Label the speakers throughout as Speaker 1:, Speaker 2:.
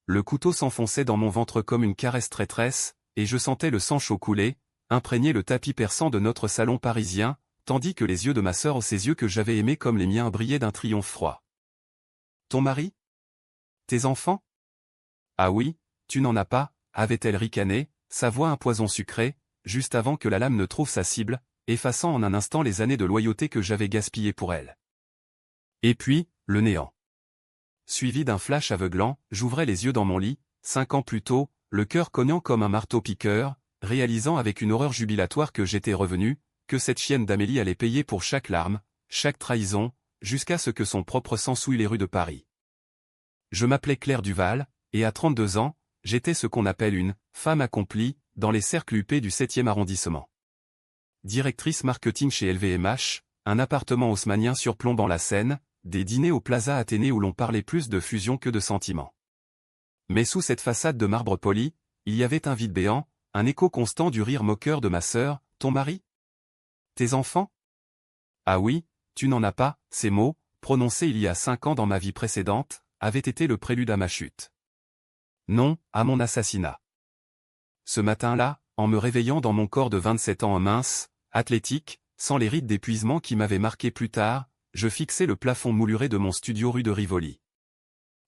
Speaker 1: le couteau s'enfonçait dans mon ventre comme une caresse traîtresse, et je sentais le sang chaud couler, imprégner le tapis perçant de notre salon parisien, tandis que les yeux de ma sœur, ces yeux que j'avais aimés comme les miens, brillaient d'un triomphe froid. Ton mari? Tes enfants? Ah oui, tu n'en as pas, avait-elle ricané, sa voix un poison sucré, juste avant que la lame ne trouve sa cible, effaçant en un instant les années de loyauté que j'avais gaspillées pour elle. Et puis, le néant. Suivi d'un flash aveuglant, j'ouvrais les yeux dans mon lit, 5 ans plus tôt, le cœur cognant comme un marteau-piqueur, réalisant avec une horreur jubilatoire que j'étais revenu, que cette chienne d'Amélie allait payer pour chaque larme, chaque trahison, jusqu'à ce que son propre sang souille les rues de Paris. Je m'appelais Claire Duval, et à 32 ans, j'étais ce qu'on appelle une « femme accomplie » dans les cercles huppés du 7e arrondissement. Directrice marketing chez LVMH, un appartement haussmannien surplombant la Seine, des dîners au Plaza Athénée où l'on parlait plus de fusion que de sentiments. Mais sous cette façade de marbre poli, il y avait un vide béant, un écho constant du rire moqueur de ma sœur. Ton mari? Tes enfants? Ah oui, tu n'en as pas. Ces mots, prononcés il y a 5 ans dans ma vie précédente, avaient été le prélude à ma chute. Non, à mon assassinat. Ce matin-là, en me réveillant dans mon corps de 27 ans mince, athlétique, sans les rides d'épuisement qui m'avaient marqué plus tard, je fixais le plafond mouluré de mon studio rue de Rivoli.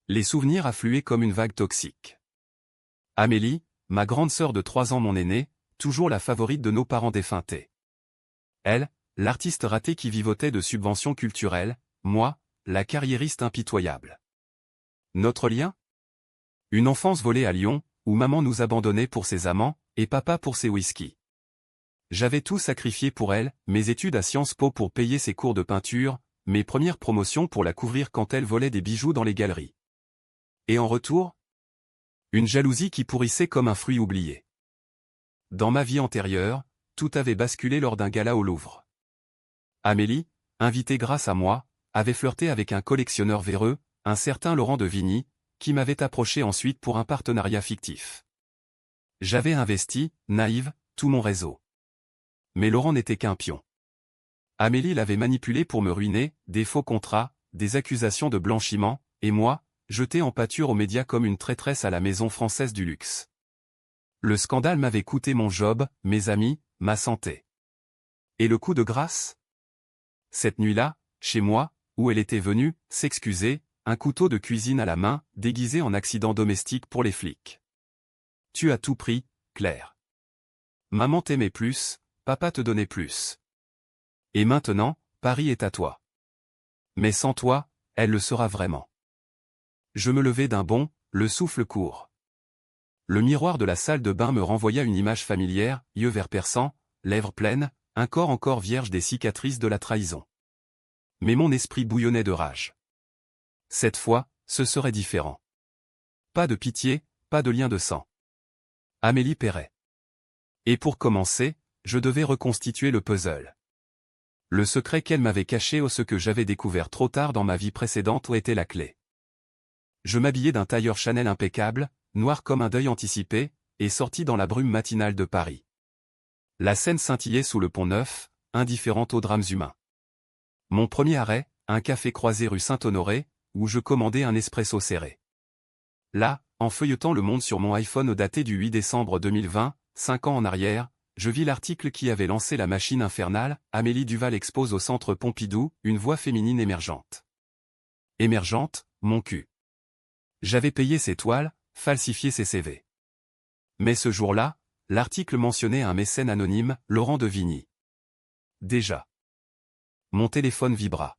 Speaker 1: Les souvenirs affluaient comme une vague toxique. Amélie, ma grande sœur de 3 ans, mon aînée, toujours la favorite de nos parents défuntés. Elle, l'artiste raté qui vivotait de subventions culturelles, moi, la carriériste impitoyable. Notre lien? Une enfance volée à Lyon, où maman nous abandonnait pour ses amants, et papa pour ses whisky. J'avais tout sacrifié pour elle, mes études à Sciences Po pour payer ses cours de peinture, mes premières promotions pour la couvrir quand elle volait des bijoux dans les galeries. Et en retour? Une jalousie qui pourrissait comme un fruit oublié. Dans ma vie antérieure, tout avait basculé lors d'un gala au Louvre. Amélie, invitée grâce à moi, avait flirté avec un collectionneur véreux, un certain Laurent de Vigny, qui m'avait approché ensuite pour un partenariat fictif. J'avais investi, naïve, tout mon réseau. Mais Laurent n'était qu'un pion. Amélie l'avait manipulé pour me ruiner, des faux contrats, des accusations de blanchiment, et moi, jeté en pâture aux médias comme une traîtresse à la maison française du luxe. Le scandale m'avait coûté mon job, mes amis, ma santé. Et le coup de grâce? Cette nuit-là, chez moi, où elle était venue, s'excuser, un couteau de cuisine à la main, déguisé en accident domestique pour les flics. Tu as tout pris, Claire. Maman t'aimait plus, papa te donnait plus. Et maintenant, Paris est à toi. Mais sans toi, elle le sera vraiment. Je me levai d'un bond, le souffle court. Le miroir de la salle de bain me renvoya une image familière, yeux verts perçants, lèvres pleines, un corps encore vierge des cicatrices de la trahison. Mais mon esprit bouillonnait de rage. Cette fois, ce serait différent. Pas de pitié, pas de lien de sang. Amélie paierait. Et pour commencer, je devais reconstituer le puzzle. Le secret qu'elle m'avait caché ou ce que j'avais découvert trop tard dans ma vie précédente où était la clé. Je m'habillai d'un tailleur Chanel impeccable, noir comme un deuil anticipé, et sortis dans la brume matinale de Paris. La Seine scintillait sous le Pont-Neuf, indifférente aux drames humains. Mon premier arrêt, un café croisé rue Saint-Honoré, où je commandai un espresso serré. Là, en feuilletant Le Monde sur mon iPhone daté du 8 décembre 2020, 5 ans en arrière, je vis l'article qui avait lancé la machine infernale. Amélie Duval expose au Centre Pompidou, une voix féminine émergente. Émergente, mon cul. J'avais payé ses toiles, falsifié ses CV. Mais ce jour-là, l'article mentionnait un mécène anonyme, Laurent de Vigny. Déjà. Mon téléphone vibra.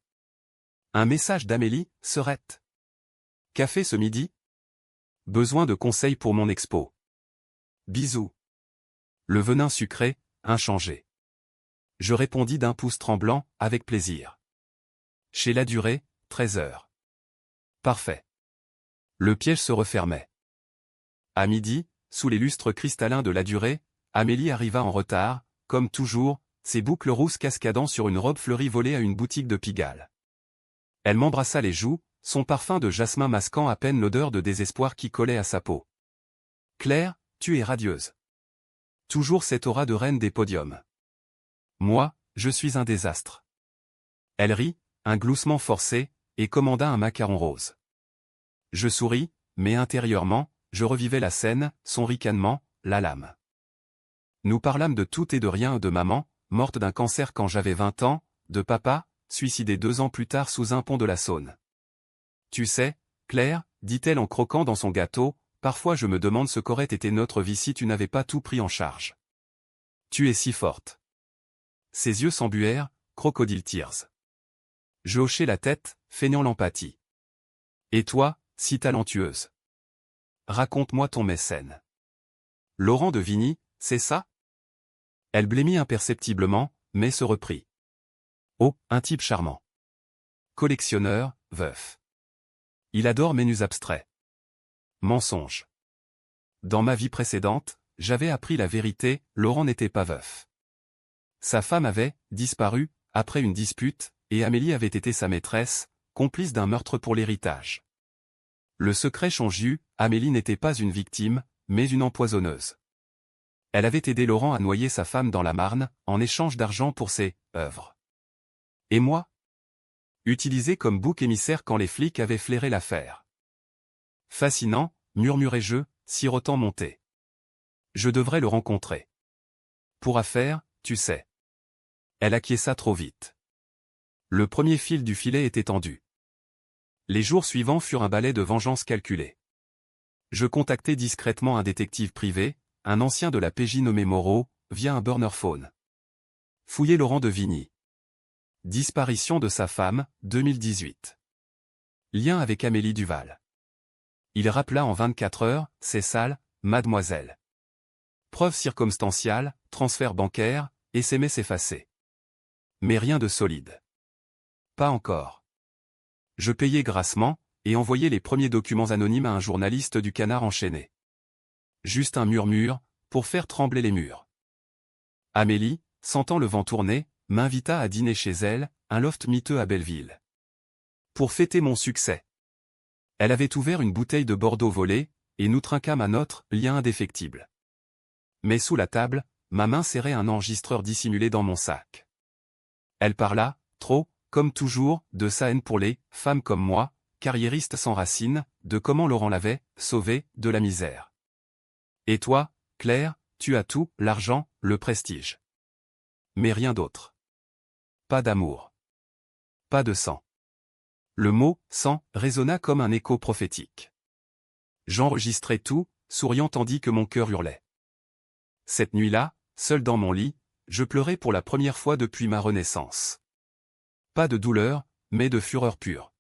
Speaker 1: Un message d'Amélie, Sœurette. Café ce midi? Besoin de conseils pour mon expo. Bisous. Le venin sucré, inchangé. Je répondis d'un pouce tremblant, avec plaisir. Chez La Durée, 13 heures. Parfait. Le piège se refermait. À midi, sous les lustres cristallins de La Durée, Amélie arriva en retard, comme toujours, ses boucles rousses cascadant sur une robe fleurie volée à une boutique de Pigalle. Elle m'embrassa les joues, son parfum de jasmin masquant à peine l'odeur de désespoir qui collait à sa peau. Claire, tu es radieuse. Toujours cette aura de reine des podiums. Moi, je suis un désastre. Elle rit, un gloussement forcé, et commanda un macaron rose. Je souris, mais intérieurement, je revivais la scène, son ricanement, la lame. Nous parlâmes de tout et de rien, de maman, morte d'un cancer quand j'avais 20 ans, de papa, suicidé 2 ans plus tard sous un pont de la Saône. Tu sais, Claire, dit-elle en croquant dans son gâteau, parfois je me demande ce qu'aurait été notre vie si tu n'avais pas tout pris en charge. Tu es si forte. Ses yeux s'embuèrent, crocodile tears. Je hochai la tête, feignant l'empathie. Et toi, si talentueuse. Raconte-moi ton mécène. Laurent de Vigny, c'est ça? Elle blêmit imperceptiblement, mais se reprit. Oh, un type charmant. Collectionneur, veuf. Il adore mes nus abstraits. Mensonge. Dans ma vie précédente, j'avais appris la vérité, Laurent n'était pas veuf. Sa femme avait disparu, après une dispute, et Amélie avait été sa maîtresse, complice d'un meurtre pour l'héritage. Le secret change, Amélie n'était pas une victime, mais une empoisonneuse. Elle avait aidé Laurent à noyer sa femme dans la Marne, en échange d'argent pour ses œuvres. Et moi? Utilisé comme bouc émissaire quand les flics avaient flairé l'affaire. Fascinant, murmurai-je, sirotant mon thé. Je devrais le rencontrer. Pour affaire, tu sais. Elle acquiesça trop vite. Le premier fil du filet était tendu. Les jours suivants furent un balai de vengeance calculée. Je contactai discrètement un détective privé, un ancien de la PJ nommé Moreau, via un burner phone. Fouiller Laurent de Vigny. Disparition de sa femme, 2018. Lien avec Amélie Duval. Il rappela en 24 heures, c'est sale, mademoiselle. Preuve circonstanciale, transfert bancaire, SMS effacé. Mais rien de solide. Pas encore. Je payai grassement, et envoyai les premiers documents anonymes à un journaliste du Canard enchaîné. Juste un murmure, pour faire trembler les murs. Amélie, sentant le vent tourner, m'invita à dîner chez elle, un loft miteux à Belleville. Pour fêter mon succès. Elle avait ouvert une bouteille de Bordeaux volée, et nous trinquâmes à notre lien indéfectible. Mais sous la table, ma main serrait un enregistreur dissimulé dans mon sac. Elle parla, trop, comme toujours, de sa haine pour les femmes comme moi, carriériste sans racines, de comment Laurent l'avait sauvé de la misère. Et toi, Claire, tu as tout, l'argent, le prestige. Mais rien d'autre. Pas d'amour. Pas de sang. Le mot « sang » résonna comme un écho prophétique. J'enregistrai tout, souriant tandis que mon cœur hurlait. Cette nuit-là, seul dans mon lit, je pleurais pour la première fois depuis ma renaissance. Pas de douleur, mais de fureur pure.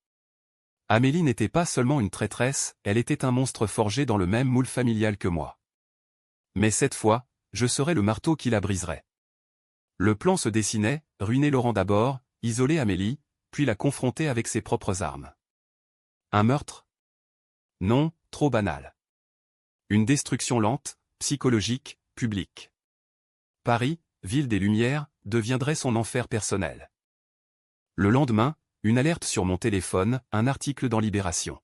Speaker 1: Amélie n'était pas seulement une traîtresse, elle était un monstre forgé dans le même moule familial que moi. Mais cette fois, je serais le marteau qui la briserait. Le plan se dessinait, ruiner Laurent d'abord, isoler Amélie, puis la confronter avec ses propres armes. Un meurtre? Non, trop banal. Une destruction lente, psychologique, publique. Paris, ville des Lumières, deviendrait son enfer personnel. Le lendemain, une alerte sur mon téléphone, un article dans Libération.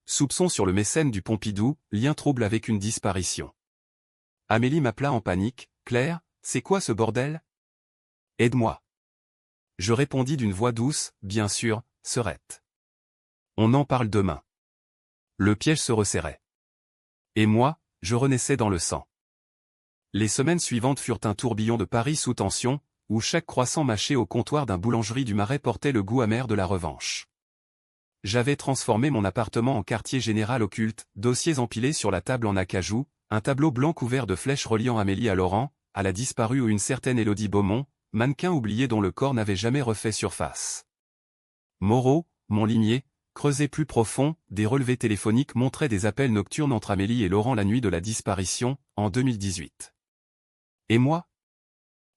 Speaker 1: Soupçon sur le mécène du Pompidou, lien trouble avec une disparition. Amélie m'appela en panique, « Claire, c'est quoi ce bordel? Aide-moi. » Je répondis d'une voix douce, « Bien sûr, Serette. On en parle demain. » Le piège se resserrait. Et moi, je renaissais dans le sang. Les semaines suivantes furent un tourbillon de Paris sous tension, où chaque croissant mâché au comptoir d'un boulangerie du Marais portait le goût amer de la revanche. J'avais transformé mon appartement en quartier général occulte, dossiers empilés sur la table en acajou, un tableau blanc couvert de flèches reliant Amélie à Laurent, à la disparue ou une certaine Élodie Beaumont, mannequin oublié dont le corps n'avait jamais refait surface. Moreau, mon limier, creusé plus profond, des relevés téléphoniques montraient des appels nocturnes entre Amélie et Laurent la nuit de la disparition, en 2018. Et moi?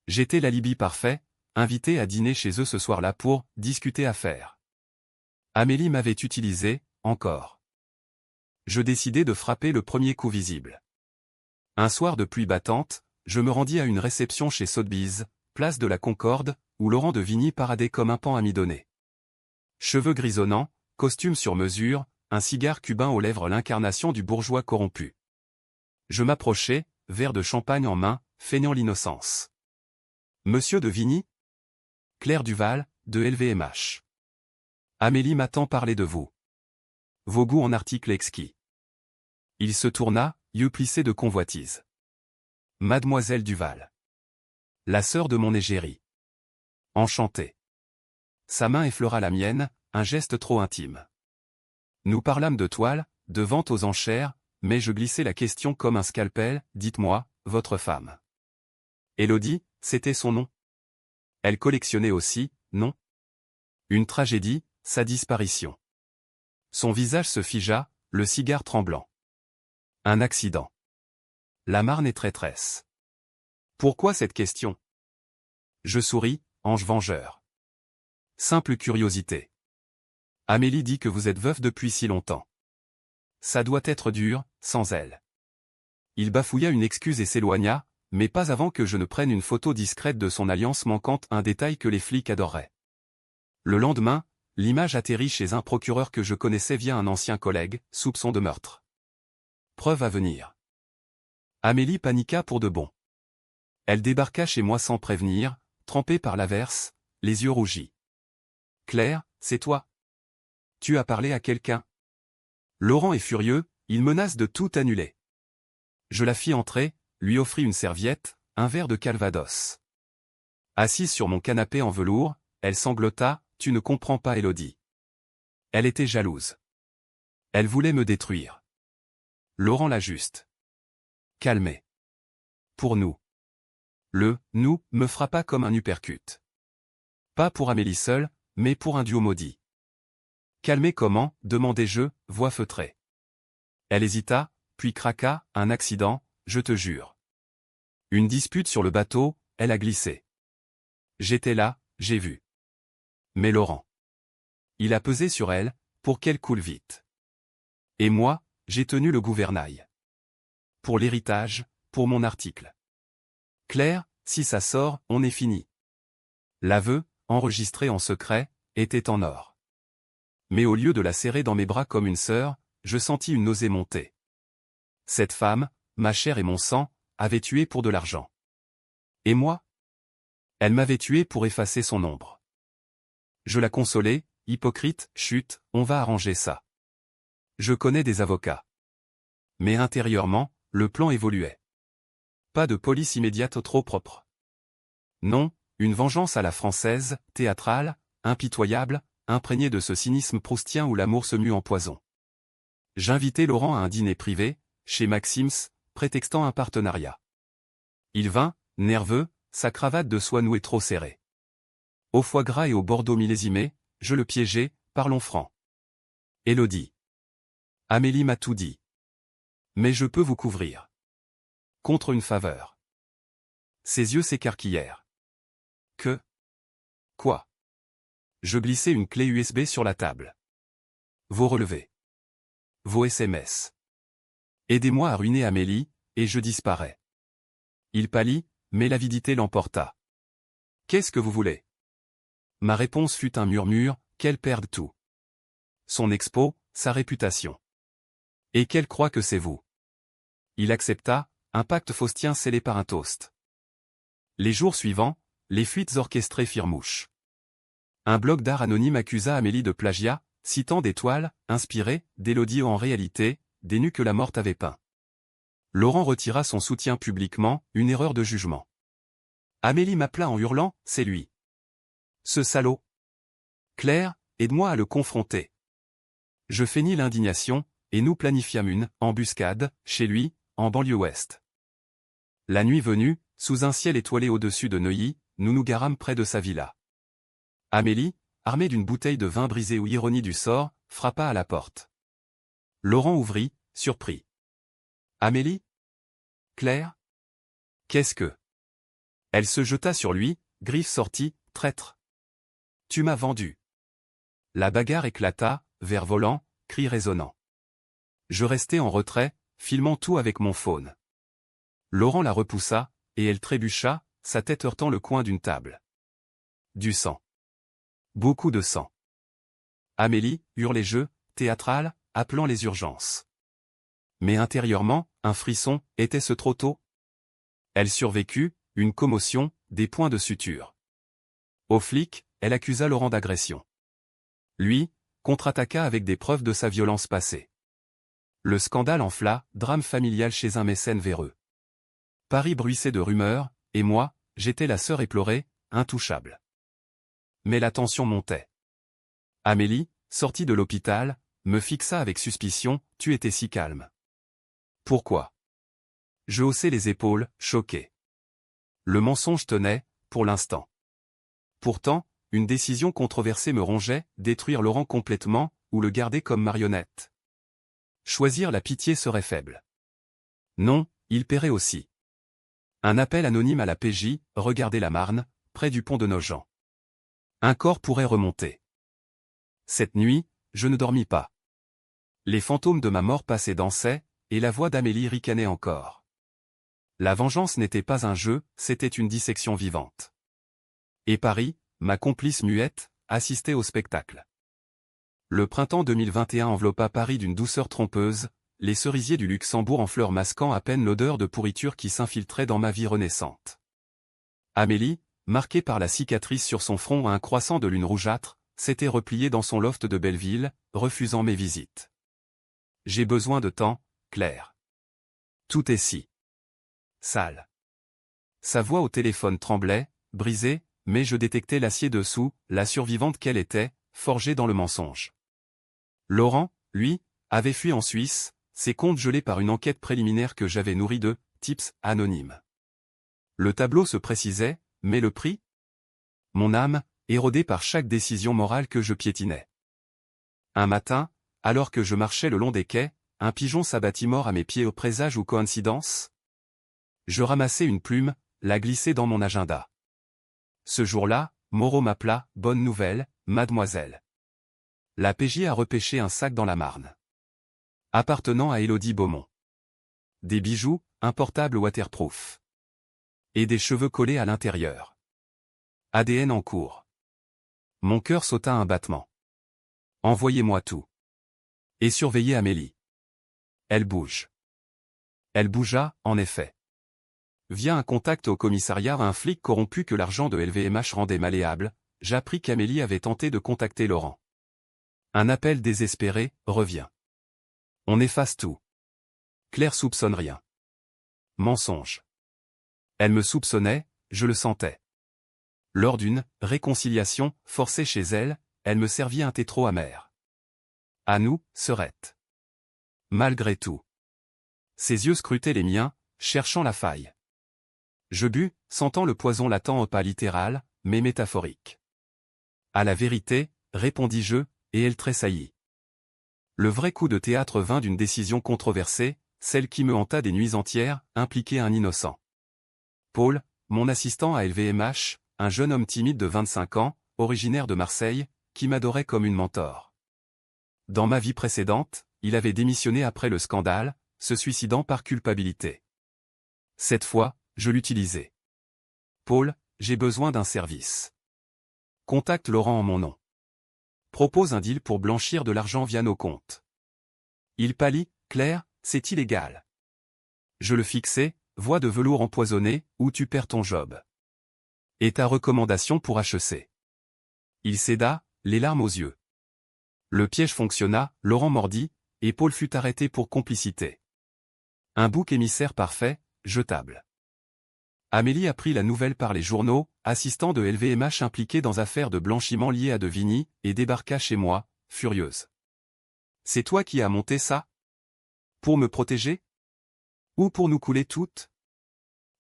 Speaker 1: J'étais l'alibi parfait, invité à dîner chez eux ce soir-là pour discuter affaires. Amélie m'avait utilisé, encore. Je décidai de frapper le premier coup visible. Un soir de pluie battante, je me rendis à une réception chez Sotheby's, place de la Concorde, où Laurent de Vigny paradait comme un pan amidonné. Cheveux grisonnants, costume sur mesure, un cigare cubain aux lèvres, l'incarnation du bourgeois corrompu. Je m'approchai, verre de champagne en main, feignant l'innocence. Monsieur de Vigny? Claire Duval, de LVMH. Amélie m'a tant parlé de vous. Vos goûts en articles exquis. Il se tourna, yeux plissés de convoitise. Mademoiselle Duval. La sœur de mon égérie. Enchanté. Sa main effleura la mienne, un geste trop intime. Nous parlâmes de toile, de vente aux enchères, mais je glissai la question comme un scalpel, dites-moi, votre femme. Élodie, c'était son nom. Elle collectionnait aussi, non? Une tragédie, sa disparition. Son visage se figea, le cigare tremblant. Un accident. La Marne est traîtresse. Pourquoi cette question? Je souris, ange vengeur. Simple curiosité. Amélie dit que vous êtes veuf depuis si longtemps. Ça doit être dur, sans elle. Il bafouilla une excuse et s'éloigna, mais pas avant que je ne prenne une photo discrète de son alliance manquante, un détail que les flics adoreraient. Le lendemain, l'image atterrit chez un procureur que je connaissais via un ancien collègue, soupçon de meurtre. Preuve à venir. Amélie paniqua pour de bon. Elle débarqua chez moi sans prévenir, trempée par l'averse, les yeux rougis. Claire, c'est toi? Tu as parlé à quelqu'un? Laurent est furieux, il menace de tout annuler. Je la fis entrer, lui offris une serviette, un verre de calvados. Assise sur mon canapé en velours, elle sanglota, tu ne comprends pas Élodie. Elle était jalouse. Elle voulait me détruire. Laurent l'ajuste. Calmez. Pour nous. Le « nous » me frappa comme un uppercut. Pas pour Amélie seule, mais pour un duo maudit. Calmer comment, demandai-je, voix feutrée. Elle hésita, puis craqua, un accident, je te jure. Une dispute sur le bateau, elle a glissé. J'étais là, j'ai vu. Mais Laurent. Il a pesé sur elle, pour qu'elle coule vite. Et moi, j'ai tenu le gouvernail. Pour l'héritage, pour mon article. Claire, si ça sort, on est fini. L'aveu, enregistré en secret, était en or. Mais au lieu de la serrer dans mes bras comme une sœur, je sentis une nausée monter. Cette femme, ma chair et mon sang, avait tué pour de l'argent. Et moi? Elle m'avait tué pour effacer son ombre. Je la consolai, hypocrite, chut, on va arranger ça. Je connais des avocats. Mais intérieurement, le plan évoluait. Pas de police immédiate trop propre. Non, une vengeance à la française, théâtrale, impitoyable, imprégnée de ce cynisme proustien où l'amour se mue en poison. J'invitai Laurent à un dîner privé, chez Maxims, prétextant un partenariat. Il vint, nerveux, sa cravate de soie nouée trop serrée. Au foie gras et au bordeaux millésimé, je le piégeai, parlons franc. Élodie. Amélie m'a tout dit. Mais je peux vous couvrir. Contre une faveur. Ses yeux s'écarquillèrent. Que? Quoi? Je glissai une clé USB sur la table. Vos relevés. Vos SMS. Aidez-moi à ruiner Amélie, et je disparais. Il pâlit, mais l'avidité l'emporta. Qu'est-ce que vous voulez? Ma réponse fut un murmure, qu'elle perde tout. Son expo, sa réputation. Et qu'elle croit que c'est vous. Il accepta, un pacte faustien scellé par un toast. Les jours suivants, les fuites orchestrées firent mouche. Un blog d'art anonyme accusa Amélie de plagiat, citant des toiles, inspirées, d'Élodie en réalité, des nus que la morte avait peints. Laurent retira son soutien publiquement, une erreur de jugement. Amélie m'appela en hurlant, c'est lui. Ce salaud. Claire, aide-moi à le confronter. Je feignis l'indignation, et nous planifiâmes une embuscade, chez lui, en banlieue ouest. La nuit venue, sous un ciel étoilé au-dessus de Neuilly, nous nous garâmes près de sa villa. Amélie, armée d'une bouteille de vin brisé ou ironie du sort, frappa à la porte. Laurent ouvrit, surpris. Amélie? Claire? Qu'est-ce que? Elle se jeta sur lui, griffe sortie, traître. Tu m'as vendu. La bagarre éclata, verre volant, cris résonnants. Je restai en retrait, filmant tout avec mon phone. Laurent la repoussa, et elle trébucha, sa tête heurtant le coin d'une table. Du sang. Beaucoup de sang. Amélie, hurlai-je, théâtrale, appelant les urgences. Mais intérieurement, un frisson, était-ce trop tôt? Elle survécut, une commotion, des points de suture. Au flic, elle accusa Laurent d'agression. Lui, contre-attaqua avec des preuves de sa violence passée. Le scandale enfla, drame familial chez un mécène véreux. Paris bruissait de rumeurs, et moi, j'étais la sœur éplorée, intouchable. Mais la tension montait. Amélie, sortie de l'hôpital, me fixa avec suspicion, tu étais si calme. Pourquoi? Je haussai les épaules, choqué. Le mensonge tenait, pour l'instant. Pourtant, une décision controversée me rongeait, détruire Laurent complètement, ou le garder comme marionnette. Choisir la pitié serait faible. Non, il paierait aussi. Un appel anonyme à la PJ, regardez la Marne, près du pont de Nogent. Un corps pourrait remonter. Cette nuit, je ne dormis pas. Les fantômes de ma mort passaient dansaient, et la voix d'Amélie ricanait encore. La vengeance n'était pas un jeu, c'était une dissection vivante. Et Paris, ma complice muette, assistait au spectacle. Le printemps 2021 enveloppa Paris d'une douceur trompeuse, les cerisiers du Luxembourg en fleurs masquant à peine l'odeur de pourriture qui s'infiltrait dans ma vie renaissante. Amélie, marquée par la cicatrice sur son front à un croissant de lune rougeâtre, s'était repliée dans son loft de Belleville, refusant mes visites. J'ai besoin de temps, Claire. Tout est si sale. Sa voix au téléphone tremblait, brisée, mais je détectais l'acier dessous, la survivante qu'elle était, forgée dans le mensonge. Laurent, lui, avait fui en Suisse, ses comptes gelés par une enquête préliminaire que j'avais nourrie de tips anonymes. Le tableau se précisait, mais le prix? Mon âme, érodée par chaque décision morale que je piétinais. Un matin, alors que je marchais le long des quais, un pigeon s'abattit mort à mes pieds au présage ou coïncidence? Je ramassai une plume, la glissai dans mon agenda. Ce jour-là, Moreau m'appela, bonne nouvelle, mademoiselle. La PJ a repêché un sac dans la Marne. Appartenant à Élodie Beaumont. Des bijoux, un portable waterproof. Et des cheveux collés à l'intérieur. ADN en cours. Mon cœur sauta un battement. Envoyez-moi tout. Et surveillez Amélie. Elle bouge. Elle bougea, en effet. Via un contact au commissariat, un flic corrompu que l'argent de LVMH rendait malléable, j'appris qu'Amélie avait tenté de contacter Laurent. Un appel désespéré, revient. On efface tout. Claire soupçonne rien. Mensonge. Elle me soupçonnait, je le sentais. Lors d'une réconciliation forcée chez elle, elle me servit un thé trop amer. À nous, sœurette. Malgré tout. Ses yeux scrutaient les miens, cherchant la faille. Je bus, sentant le poison latent pas littéral, mais métaphorique. À la vérité, répondis-je, et elle tressaillit. Le vrai coup de théâtre vint d'une décision controversée, celle qui me hanta des nuits entières, impliquait un innocent. Paul, mon assistant à LVMH, un jeune homme timide de 25 ans, originaire de Marseille, qui m'adorait comme une mentor. Dans ma vie précédente, il avait démissionné après le scandale, se suicidant par culpabilité. Cette fois, je l'utilisais. Paul, j'ai besoin d'un service. Contacte Laurent en mon nom. Propose un deal pour blanchir de l'argent via nos comptes. Il pâlit, Claire, c'est illégal. Je le fixai, voix de velours empoisonné, ou tu perds ton job. Et ta recommandation pour HEC. Il céda, les larmes aux yeux. Le piège fonctionna, Laurent mordit, et Paul fut arrêté pour complicité. Un bouc émissaire parfait, jetable. Amélie apprit la nouvelle par les journaux, assistant de LVMH impliqué dans affaires de blanchiment liées à De Vigny, et débarqua chez moi, furieuse. C'est toi qui as monté ça? Pour me protéger? Ou pour nous couler toutes?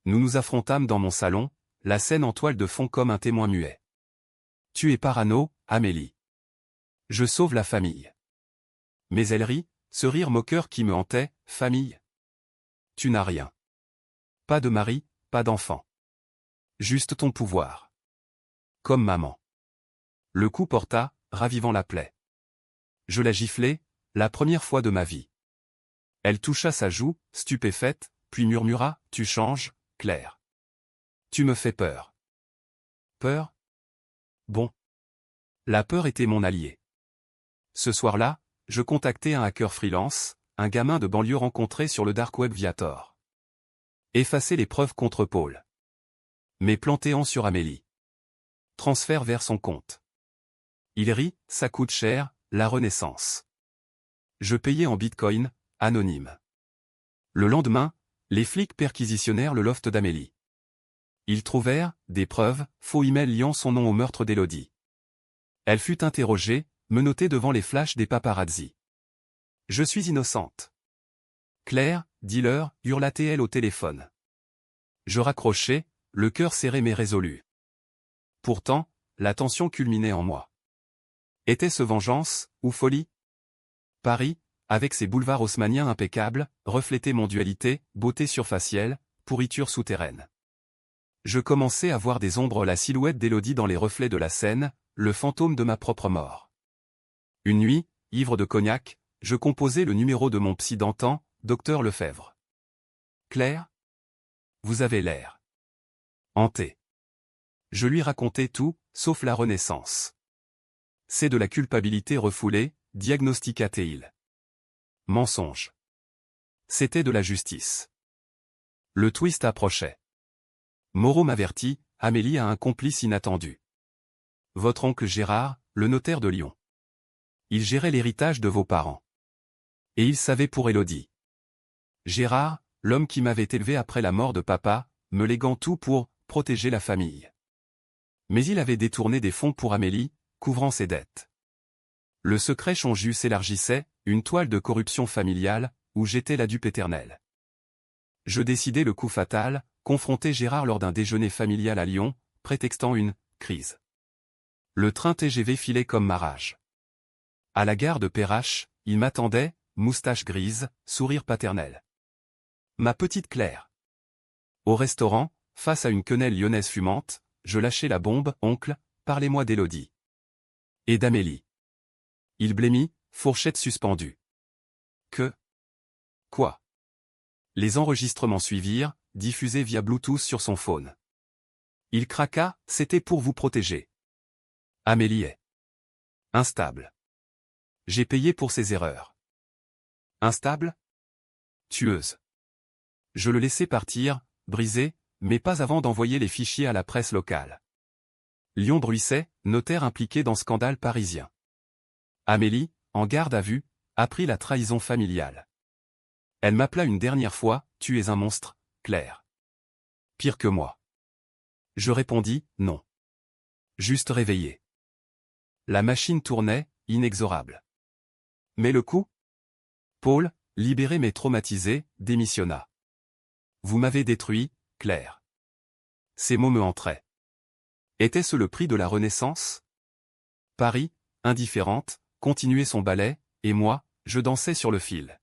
Speaker 1: Nous nous affrontâmes dans mon salon, la scène en toile de fond comme un témoin muet. Tu es parano, Amélie. Je sauve la famille. Mais elle rit, ce rire moqueur qui me hantait, famille. Tu n'as rien. Pas de mari, pas d'enfant. Juste ton pouvoir. Comme maman. Le coup porta, ravivant la plaie. Je la giflai, la première fois de ma vie. Elle toucha sa joue, stupéfaite, puis murmura, tu changes, Claire. Tu me fais peur. Peur? Bon. La peur était mon allié. Ce soir-là, je contactai un hacker freelance, un gamin de banlieue rencontré sur le dark web via Tor. Effacer les preuves contre Paul. Mais plantéant sur Amélie. Transfert vers son compte. Il rit, ça coûte cher, la renaissance. Je payais en bitcoin, anonyme. Le lendemain, les flics perquisitionnèrent le loft d'Amélie. Ils trouvèrent des preuves, faux emails liant son nom au meurtre d'Élodie. Elle fut interrogée, menottée devant les flashs des paparazzis. « Je suis innocente. »« Claire, dis-leur » hurla-t-elle au téléphone. Je raccrochai, le cœur serré mais résolu. Pourtant, la tension culminait en moi. Était-ce vengeance, ou folie? Paris, avec ses boulevards haussmanniens impeccables, reflétait mon dualité, beauté surfacielle, pourriture souterraine. Je commençais à voir des ombres, la silhouette d'Élodie dans les reflets de la Seine, le fantôme de ma propre mort. Une nuit, ivre de cognac, je composais le numéro de mon psy d'antan, Docteur Lefebvre. Claire? Vous avez l'air hanté. Je lui racontais tout, sauf la renaissance. C'est de la culpabilité refoulée, diagnostiqua-t-il. Mensonge. C'était de la justice. Le twist approchait. Moreau m'avertit, Amélie a un complice inattendu. Votre oncle Gérard, le notaire de Lyon. Il gérait l'héritage de vos parents. Et il savait pour Élodie. Gérard, l'homme qui m'avait élevé après la mort de papa, me léguant tout pour protéger la famille. Mais il avait détourné des fonds pour Amélie, couvrant ses dettes. Le secret Chonjus s'élargissait, une toile de corruption familiale, où j'étais la dupe éternelle. Je décidai le coup fatal, confronter Gérard lors d'un déjeuner familial à Lyon, prétextant une crise. Le train TGV filait comme ma rage. À la gare de Perrache, il m'attendait, moustache grise, sourire paternel. Ma petite Claire. Au restaurant, face à une quenelle lyonnaise fumante, je lâchai la bombe, oncle, parlez-moi d'Élodie. Et d'Amélie. Il blêmit, fourchette suspendue. Que? Quoi? Les enregistrements suivirent, diffusés via Bluetooth sur son phone. Il craqua, c'était pour vous protéger. Amélie est instable. J'ai payé pour ses erreurs. Instable? Tueuse. Je le laissai partir, brisé, mais pas avant d'envoyer les fichiers à la presse locale. Lyon-Bruisset, notaire impliqué dans scandale parisien. Amélie, en garde à vue, apprit la trahison familiale. Elle m'appela une dernière fois, « Tu es un monstre, Claire. » Pire que moi. Je répondis, non. Juste réveillé. La machine tournait, inexorable. Mais le coup? Paul, libéré mais traumatisé, démissionna. Vous m'avez détruit, Claire. Ces mots me entraient. Était-ce le prix de la renaissance? Paris, indifférente, continuait son ballet, et moi, je dansais sur le fil.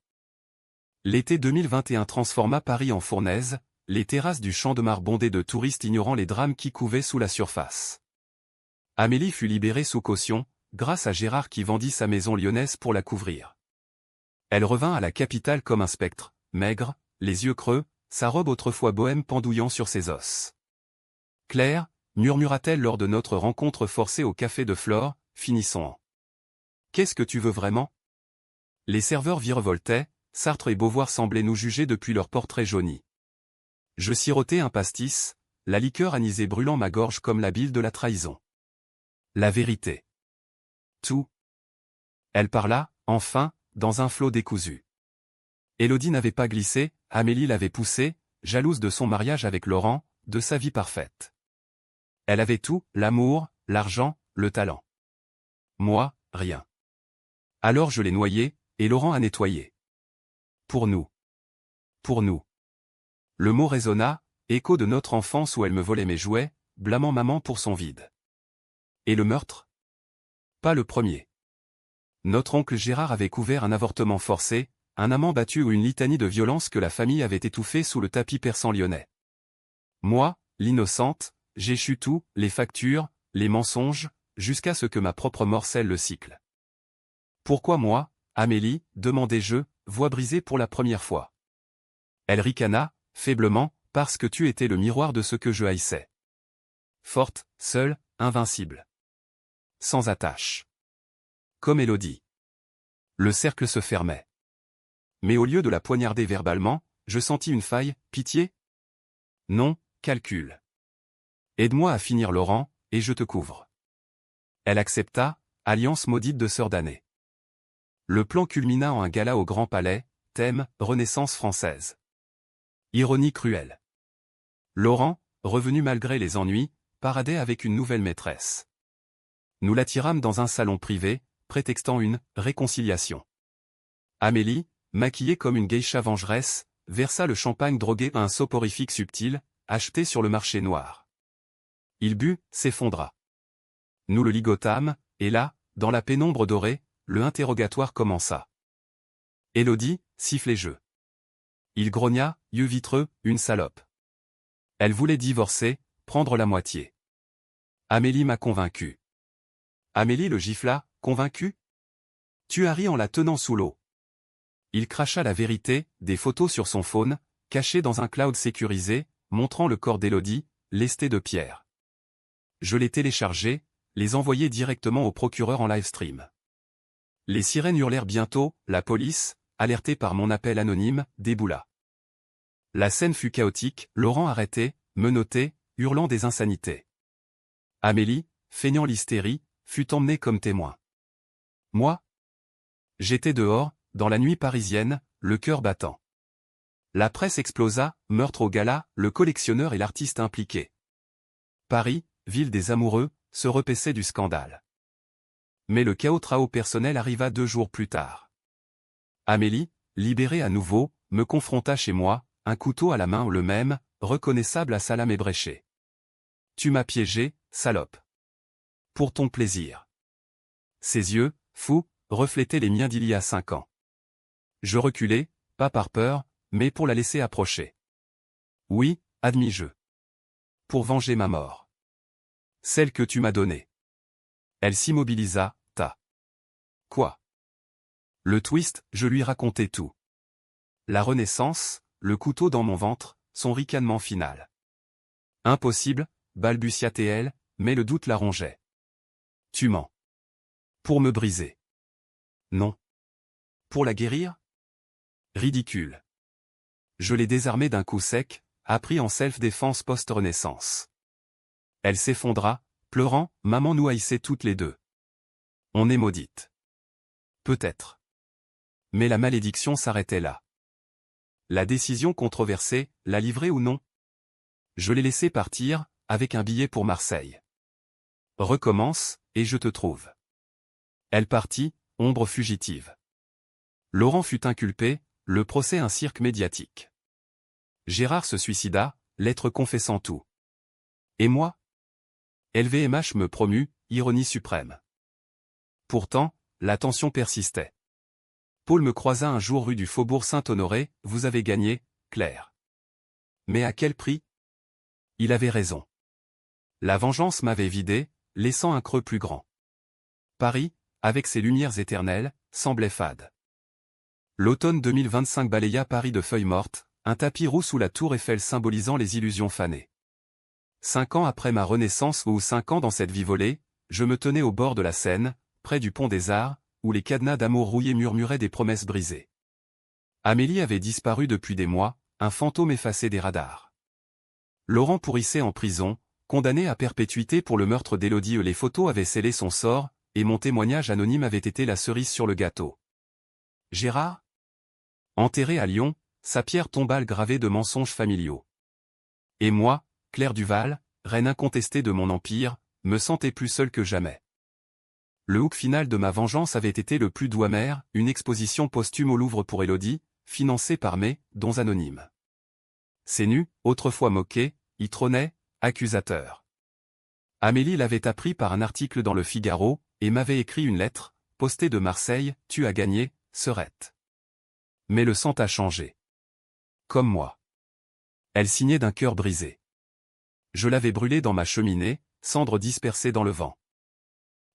Speaker 1: L'été 2021 transforma Paris en fournaise, les terrasses du Champ de Mars bondées de touristes ignorant les drames qui couvaient sous la surface. Amélie fut libérée sous caution, grâce à Gérard qui vendit sa maison lyonnaise pour la couvrir. Elle revint à la capitale comme un spectre, maigre, les yeux creux, sa robe autrefois bohème pendouillant sur ses os. « Claire » murmura-t-elle lors de notre rencontre forcée au café de Flore, finissons en « Qu'est-ce que tu veux vraiment ?» Les serveurs virevoltaient, Sartre et Beauvoir semblaient nous juger depuis leur portrait jauni. Je sirotais un pastis, la liqueur anisée brûlant ma gorge comme la bile de la trahison. La vérité. Tout. Elle parla, enfin, dans un flot décousu. Élodie n'avait pas glissé, Amélie l'avait poussée, jalouse de son mariage avec Laurent, de sa vie parfaite. Elle avait tout, l'amour, l'argent, le talent. Moi, rien. Alors je l'ai noyé, et Laurent a nettoyé. Pour nous. Pour nous. Le mot résonna, écho de notre enfance où elle me volait mes jouets, blâmant maman pour son vide. Et le meurtre? Pas le premier. Notre oncle Gérard avait couvert un avortement forcé, un amant battu ou une litanie de violences que la famille avait étouffé sous le tapis persan lyonnais. Moi, l'innocente, j'échus tout, les factures, les mensonges, jusqu'à ce que ma propre mort scelle le cycle. Pourquoi moi, Amélie, demandai-je, voix brisée pour la première fois. Elle ricana, faiblement, parce que tu étais le miroir de ce que je haïssais. Forte, seule, invincible. Sans attache. Comme Élodie. Le cercle se fermait. Mais au lieu de la poignarder verbalement, je sentis une faille, pitié? Non, calcul. Aide-moi à finir Laurent, et je te couvre. Elle accepta, alliance maudite de sœur damnée. Le plan culmina en un gala au Grand Palais, thème, Renaissance française. Ironie cruelle. Laurent, revenu malgré les ennuis, paradait avec une nouvelle maîtresse. Nous l'attirâmes dans un salon privé, prétextant une réconciliation. Amélie, maquillée comme une geisha vengeresse, versa le champagne drogué à un soporifique subtil, acheté sur le marché noir. Il but, s'effondra. Nous le ligotâmes, et là, dans la pénombre dorée, le interrogatoire commença. Élodie, sifflet-jeu. Il grogna, yeux vitreux, une salope. Elle voulait divorcer, prendre la moitié. Amélie m'a convaincu. Amélie le gifla, convaincu? Tu as ri en la tenant sous l'eau. Il cracha la vérité, des photos sur son phone, cachées dans un cloud sécurisé, montrant le corps d'Élodie, lesté de pierre. Je les téléchargeai, les envoyai directement au procureur en live stream. Les sirènes hurlèrent bientôt, la police, alertée par mon appel anonyme, déboula. La scène fut chaotique, Laurent arrêté, menotté, hurlant des insanités. Amélie, feignant l'hystérie, fut emmenée comme témoin. Moi? J'étais dehors, dans la nuit parisienne, le cœur battant. La presse explosa, meurtre au gala, le collectionneur et l'artiste impliqués. Paris, ville des amoureux, se repaissait du scandale. Mais le chaos personnel arriva 2 jours plus tard. Amélie, libérée à nouveau, me confronta chez moi, un couteau à la main le même, reconnaissable à sa lame ébréchée. Tu m'as piégé, salope. Pour ton plaisir. Ses yeux, fous, reflétaient les miens d'il y a 5 ans. Je reculai, pas par peur, mais pour la laisser approcher. Oui, admis-je. Pour venger ma mort. Celle que tu m'as donnée. Elle s'immobilisa, ta. Quoi? Le twist, je lui racontai tout. La renaissance, le couteau dans mon ventre, son ricanement final. Impossible, balbutia-t-elle, mais le doute la rongeait. Tu mens. Pour me briser. Non. Pour la guérir? Ridicule. Je l'ai désarmée d'un coup sec, appris en self-défense post-renaissance. Elle s'effondra, pleurant, maman nous haïssait toutes les deux. On est maudite. Peut-être. Mais la malédiction s'arrêtait là. La décision controversée, la livrer ou non? Je l'ai laissée partir, avec un billet pour Marseille. Recommence, et je te trouve. Elle partit, ombre fugitive. Laurent fut inculpé, le procès un cirque médiatique. Gérard se suicida, lettre confessant tout. Et moi? LVMH me promut, ironie suprême. Pourtant, la tension persistait. Paul me croisa un jour rue du Faubourg Saint-Honoré, vous avez gagné, Claire. Mais à quel prix? Il avait raison. La vengeance m'avait vidé, laissant un creux plus grand. Paris, avec ses lumières éternelles, semblait fade. L'automne 2025 balaya Paris de feuilles mortes, un tapis roux sous la tour Eiffel symbolisant les illusions fanées. 5 ans après ma renaissance ou 5 ans dans cette vie volée, je me tenais au bord de la Seine, près du pont des Arts, où les cadenas d'amour rouillés murmuraient des promesses brisées. Amélie avait disparu depuis des mois, un fantôme effacé des radars. Laurent pourrissait en prison, condamné à perpétuité pour le meurtre d'Élodie. Les photos avaient scellé son sort, et mon témoignage anonyme avait été la cerise sur le gâteau. Gérard? Enterré à Lyon, sa pierre tombale gravée de mensonges familiaux. Et moi, Claire Duval, reine incontestée de mon empire, me sentais plus seule que jamais. Le hook final de ma vengeance avait été le plus doux amer, une exposition posthume au Louvre pour Élodie, financée par mes dons anonymes. Ces nus, autrefois moqués, y trônaient, accusateurs. Amélie l'avait appris par un article dans le Figaro, et m'avait écrit une lettre, postée de Marseille, tu as gagné, Serette. Mais le sang a changé. Comme moi. Elle signait d'un cœur brisé. Je l'avais brûlée dans ma cheminée, cendres dispersées dans le vent.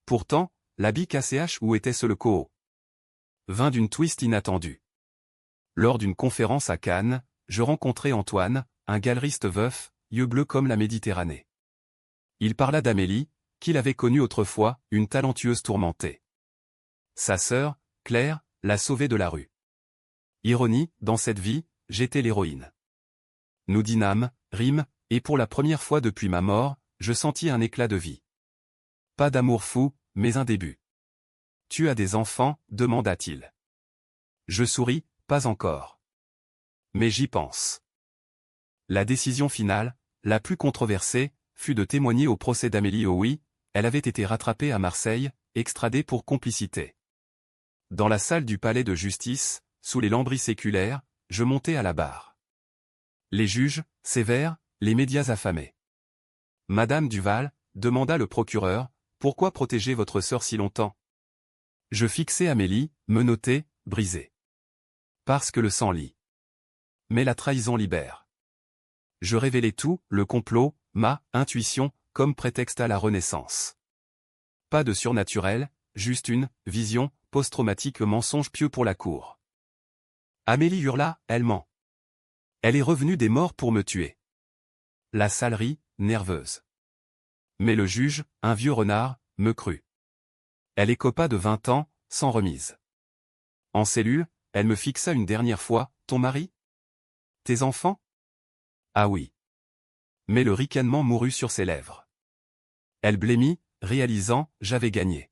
Speaker 1: Pourtant, l'habit KCH où était-ce le co? Vint d'une twist inattendue. Lors d'une conférence à Cannes, je rencontrai Antoine, un galeriste veuf, yeux bleus comme la Méditerranée. Il parla d'Amélie, qu'il avait connue autrefois, une talentueuse tourmentée. Sa sœur, Claire, l'a sauvée de la rue. Ironie, dans cette vie, j'étais l'héroïne. Nous dînâmes, rîmes, et pour la première fois depuis ma mort, je sentis un éclat de vie. Pas d'amour fou, mais un début. Tu as des enfants, demanda-t-il. Je souris, pas encore. Mais j'y pense. La décision finale, la plus controversée, fut de témoigner au procès d'Amélie Oui. Elle avait été rattrapée à Marseille, extradée pour complicité. Dans la salle du palais de justice, sous les lambris séculaires, je montais à la barre. Les juges, sévères, les médias affamés. Madame Duval, demanda le procureur, pourquoi protéger votre sœur si longtemps? Je fixai Amélie, menottée, brisée. Parce que le sang lie. Mais la trahison libère. Je révélai tout, le complot, ma intuition, comme prétexte à la Renaissance. Pas de surnaturel, juste une vision post-traumatique, mensonge pieux pour la cour. Amélie hurla, elle ment. Elle est revenue des morts pour me tuer. La salle rit, nerveuse. Mais le juge, un vieux renard, me crut. Elle écopa de 20 ans, sans remise. En cellule, elle me fixa une dernière fois, ton mari? Tes enfants? Ah oui. Mais le ricanement mourut sur ses lèvres. Elle blêmit, réalisant, j'avais gagné.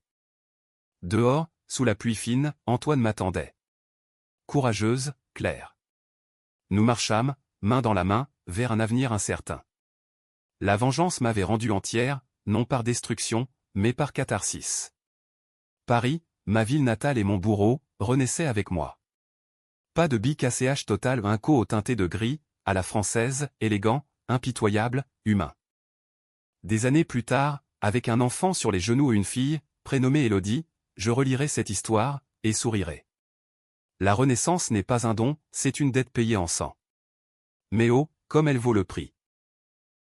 Speaker 1: Dehors, sous la pluie fine, Antoine m'attendait. Courageuse, Claire. Nous marchâmes, main dans la main, vers un avenir incertain. La vengeance m'avait rendue entière, non par destruction, mais par catharsis. Paris, ma ville natale et mon bourreau, renaissaient avec moi. Pas de BKCH total, un co au teinté de gris, à la française, élégant, impitoyable, humain. Des années plus tard, avec un enfant sur les genoux et une fille, prénommée Élodie, je relirai cette histoire, et sourirai. La Renaissance n'est pas un don, c'est une dette payée en sang. Mais oh, comme elle vaut le prix.